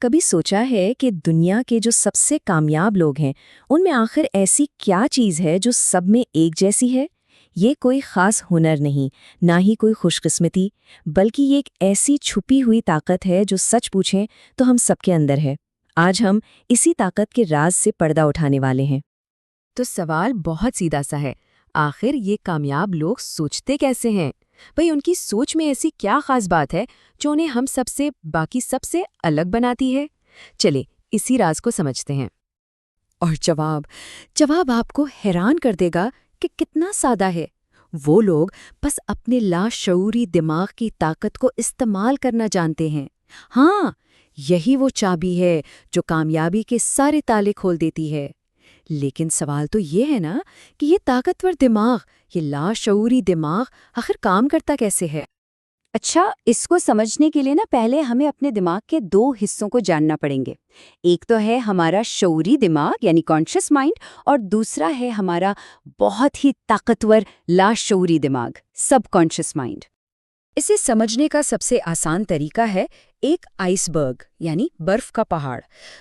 کبھی سوچا ہے کہ دنیا کے جو سب سے کامیاب لوگ ہیں ان میں آخر ایسی کیا چیز ہے جو سب میں ایک جیسی ہے؟ یہ کوئی خاص ہنر نہیں، نہ ہی کوئی خوش قسمتی، بلکہ یہ ایک ایسی چھپی ہوئی طاقت ہے جو سچ پوچھیں تو ہم سب کے اندر ہے۔ آج ہم اسی طاقت کے راز سے پردہ اٹھانے والے ہیں۔ تو سوال بہت سیدھا سا ہے، آخر یہ کامیاب لوگ سوچتے کیسے ہیں؟ بھئی ان کی سوچ میں ایسی کیا خاص بات ہے جو انہیں ہم سب سے باقی سب سے الگ بناتی ہے؟ چلے اسی راز کو سمجھتے ہیں۔ اور جواب آپ کو حیران کر دے گا کہ کتنا سادہ ہے۔ وہ لوگ بس اپنے لاشعوری دماغ کی طاقت کو استعمال کرنا جانتے ہیں۔ ہاں، یہی وہ چابی ہے جو کامیابی کے سارے تالے کھول دیتی ہے۔ لیکن سوال تو یہ ہے نا کہ یہ طاقتور دماغ، یہ لاشعوری دماغ آخر کام کرتا کیسے ہے؟ اچھا، اس کو سمجھنے کے لیے پہلے ہمیں اپنے دماغ کے دو حصوں کو جاننا پڑیں گے۔ ایک تو ہے ہمارا شعوری دماغ یعنی کانشیس مائنڈ، اور دوسرا ہے ہمارا بہت ہی طاقتور لاشعوری دماغ سب کانشیس مائنڈ۔ اسے سمجھنے کا سب سے آسان طریقہ ہے ایک آئس برگ یعنی برف کا پہاڑ۔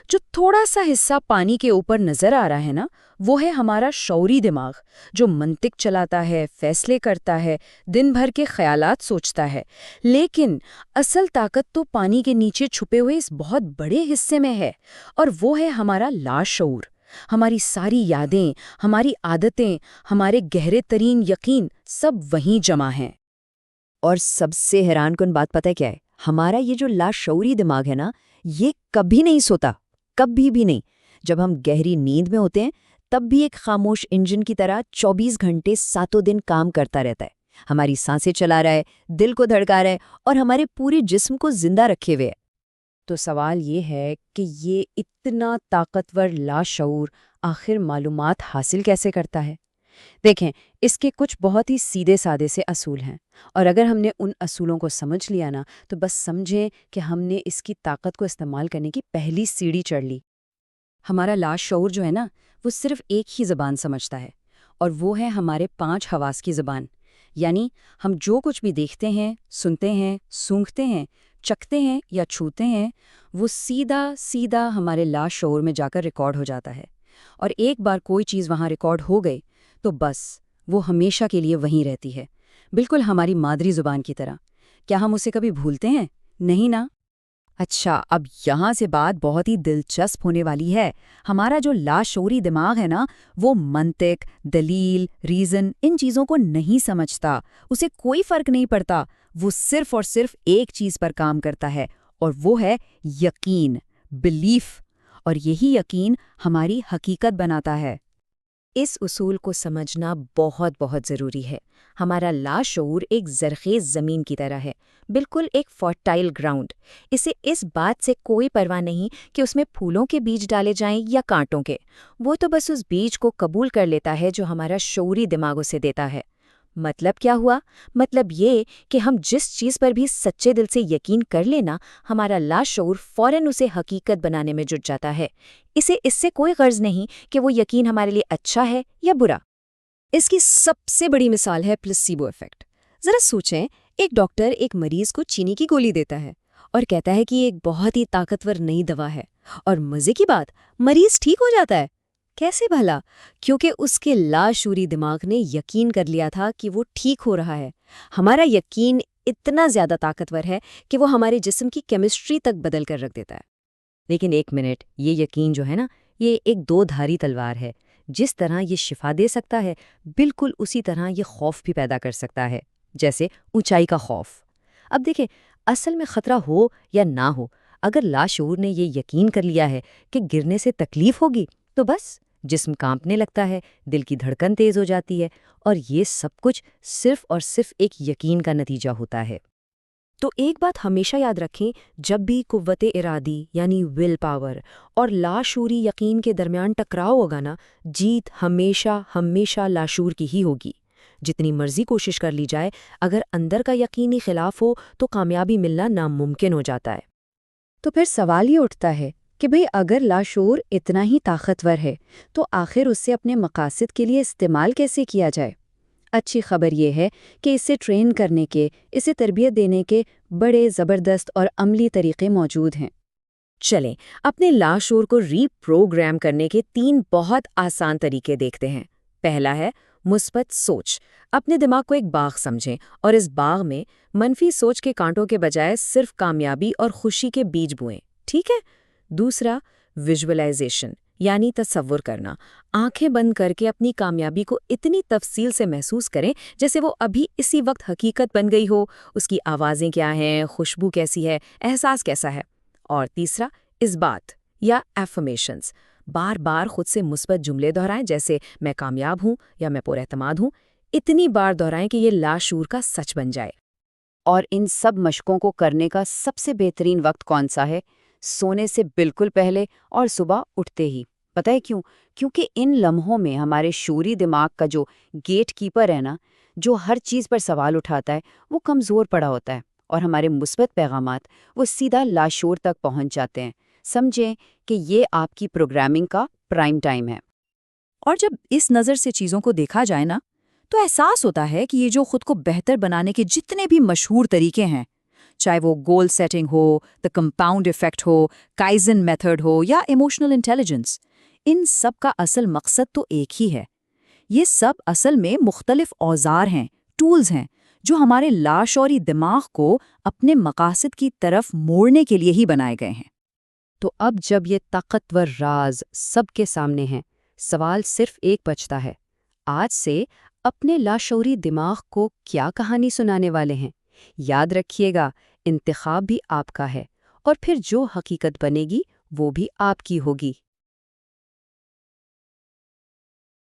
جو تھوڑا سا حصہ پانی کے اوپر نظر آ رہا ہے وہ ہے ہمارا شعوری دماغ، جو منطق چلاتا ہے، فیصلے کرتا ہے، دن بھر کے خیالات سوچتا ہے۔ لیکن اصل طاقت تو پانی کے نیچے چھپے ہوئے اس بہت بڑے حصے میں ہے، اور وہ ہے ہمارا لاشعور۔ ہماری ساری یادیں، ہماری عادتیں، ہمارے گہرے ترین یقین سب وہیں جمع ہیں۔ اور سب سے حیران کن بات پتہ کیا ہے؟ ہمارا یہ جو لاشعوری دماغ ہے یہ کبھی نہیں سوتا، کبھی بھی نہیں۔ جب ہم گہری نیند میں ہوتے ہیں تب بھی ایک خاموش انجن کی طرح 24 گھنٹے 7 دن کام کرتا رہتا ہے، ہماری سانسیں چلا رہا ہے، دل کو دھڑکا رہا ہے اور ہمارے پورے جسم کو زندہ رکھے ہوئے ہے۔ تو سوال یہ ہے کہ یہ اتنا طاقتور لاشعور آخر معلومات حاصل کیسے کرتا ہے؟ دیکھیں، اس کے کچھ بہت ہی سیدھے سادے سے اصول ہیں، اور اگر ہم نے ان اصولوں کو سمجھ لیا تو بس سمجھیں کہ ہم نے اس کی طاقت کو استعمال کرنے کی پہلی سیڑھی چڑھ لی۔ ہمارا لاشعور جو ہے وہ صرف ایک ہی زبان سمجھتا ہے، اور وہ ہے ہمارے 5 حواس کی زبان۔ یعنی ہم جو کچھ بھی دیکھتے ہیں، سنتے ہیں، سونگھتے ہیں، چکھتے ہیں یا چھوتے ہیں، وہ سیدھا سیدھا ہمارے لاشعور میں جا کر ریکارڈ ہو جاتا ہے۔ اور ایک بار کوئی چیز وہاں ریکارڈ ہو گئی تو بس وہ ہمیشہ کے لیے وہیں رہتی ہے، بالکل ہماری مادری زبان کی طرح۔ کیا ہم اسے کبھی بھولتے ہیں؟ نہیں نا؟ اچھا، اب یہاں سے بات بہت ہی دلچسپ ہونے والی ہے۔ ہمارا جو لاشعوری دماغ ہے وہ منطق، دلیل، ریزن ان چیزوں کو نہیں سمجھتا، اسے کوئی فرق نہیں پڑتا۔ وہ صرف اور صرف ایک چیز پر کام کرتا ہے، اور وہ ہے یقین، بلیف، اور یہی یقین ہماری حقیقت بناتا ہے۔ اس اصول کو سمجھنا بہت بہت ضروری ہے۔ ہمارا لاشعور ایک زرخیز زمین کی طرح ہے، بالکل ایک فرٹائل گراؤنڈ۔ اسے اس بات سے کوئی پرواہ نہیں کہ اس میں پھولوں کے بیج ڈالے جائیں یا کانٹوں کے، وہ تو بس اس بیج کو قبول کر لیتا ہے جو ہمارا شعوری دماغ اسے دیتا ہے۔ مطلب کیا ہوا؟ مطلب یہ کہ ہم جس چیز پر بھی سچے دل سے یقین کر لینا، ہمارا لاشعور فوراً اسے حقیقت بنانے میں جٹ جاتا ہے۔ اسے اس سے کوئی غرض نہیں کہ وہ یقین ہمارے لیے اچھا ہے یا برا۔ اس کی سب سے بڑی مثال ہے پلیسیبو ایفیکٹ۔ ذرا سوچیں، ایک ڈاکٹر ایک مریض کو چینی کی گولی دیتا ہے اور کہتا ہے کہ یہ ایک بہت ہی طاقتور نئی دوا ہے، اور مزے کی بات، مریض ٹھیک ہو جاتا ہے۔ کیسے بھلا؟ کیونکہ اس کے لاشعوری دماغ نے یقین کر لیا تھا کہ وہ ٹھیک ہو رہا ہے۔ ہمارا یقین اتنا زیادہ طاقتور ہے کہ وہ ہمارے جسم کی کیمسٹری تک بدل کر رکھ دیتا ہے۔ لیکن ایک منٹ، یہ یقین جو ہے یہ ایک 2 دھاری تلوار ہے۔ جس طرح یہ شفا دے سکتا ہے، بالکل اسی طرح یہ خوف بھی پیدا کر سکتا ہے، جیسے اونچائی کا خوف۔ اب دیکھیں، اصل میں خطرہ ہو یا نہ ہو، اگر لاشعور نے یہ یقین کر لیا ہے کہ گرنے سے تکلیف ہوگی تو بس جسم کانپنے لگتا ہے، دل کی دھڑکن تیز ہو جاتی ہے، اور یہ سب کچھ صرف اور صرف ایک یقین کا نتیجہ ہوتا ہے۔ تو ایک بات ہمیشہ یاد رکھیں، جب بھی قوت ارادی یعنی ول پاور اور لاشعوری یقین کے درمیان ٹکراؤ ہوگا جیت ہمیشہ ہمیشہ لاشعور کی ہی ہوگی۔ جتنی مرضی کوشش کر لی جائے، اگر اندر کا یقینی خلاف ہو تو کامیابی ملنا ناممکن ہو جاتا ہے۔ تو پھر سوال یہ اٹھتا ہے کہ بھئی اگر لاشعور اتنا ہی طاقتور ہے تو آخر اس سے اپنے مقاصد کے لیے استعمال کیسے کیا جائے؟ اچھی خبر یہ ہے کہ اسے ٹرین کرنے کے، اسے تربیت دینے کے بڑے زبردست اور عملی طریقے موجود ہیں۔ چلیں اپنے لاشعور کو ری پروگرام کرنے کے 3 بہت آسان طریقے دیکھتے ہیں۔ پہلا ہے مثبت سوچ۔ اپنے دماغ کو ایک باغ سمجھیں اور اس باغ میں منفی سوچ کے کانٹوں کے بجائے صرف کامیابی اور خوشی کے بیج بوئیں، ٹھیک ہے؟ دوسرا ویژولائزیشن، یعنی تصور کرنا۔ آنکھیں بند کر کے اپنی کامیابی کو اتنی تفصیل سے محسوس کریں جیسے وہ ابھی اسی وقت حقیقت بن گئی ہو، اس کی آوازیں کیا ہیں، خوشبو کیسی ہے، احساس کیسا ہے۔ اور تیسرا اثبات یا ایفرمیشنز، بار بار خود سے مثبت جملے دہرائیں جیسے میں کامیاب ہوں یا میں پر اعتماد ہوں، اتنی بار دہرائیں کہ یہ لاشعور کا سچ بن جائے۔ اور ان سب مشقوں کو کرنے کا سب سے بہترین وقت کون سا ہے؟ سونے سے بالکل پہلے اور صبح اٹھتے ہی۔ پتہ ہے کیوں؟ کیونکہ ان لمحوں میں ہمارے شعوری دماغ کا جو گیٹ کیپر ہے نا، جو ہر چیز پر سوال اٹھاتا ہے، وہ کمزور پڑا ہوتا ہے اور ہمارے مثبت پیغامات وہ سیدھا لاشعور تک پہنچ جاتے ہیں۔ سمجھیں کہ یہ آپ کی پروگرامنگ کا پرائم ٹائم ہے۔ اور جب اس نظر سے چیزوں کو دیکھا جائے نا، تو احساس ہوتا ہے کہ یہ جو خود کو بہتر بنانے کے جتنے بھی مشہور طریقے ہیں، چاہے وہ گول سیٹنگ ہو، دا کمپاؤنڈ ایفیکٹ ہو، کائزن میتھڈ ہو یا ایموشنل انٹیلیجنس، ان سب کا اصل مقصد تو ایک ہی ہے۔ یہ سب اصل میں مختلف اوزار ہیں، ٹولز ہیں، جو ہمارے لاشعوری دماغ کو اپنے مقاصد کی طرف موڑنے کے لیے ہی بنائے گئے ہیں۔ تو اب جب یہ طاقتور راز سب کے سامنے ہیں، سوال صرف ایک بچتا ہے۔ آج سے اپنے لاشعوری دماغ کو کیا کہانی سنانے والے ہیں؟ یاد رکھیے گا، انتخاب بھی آپ کا ہے، اور پھر جو حقیقت بنے گی وہ بھی آپ کی ہوگی۔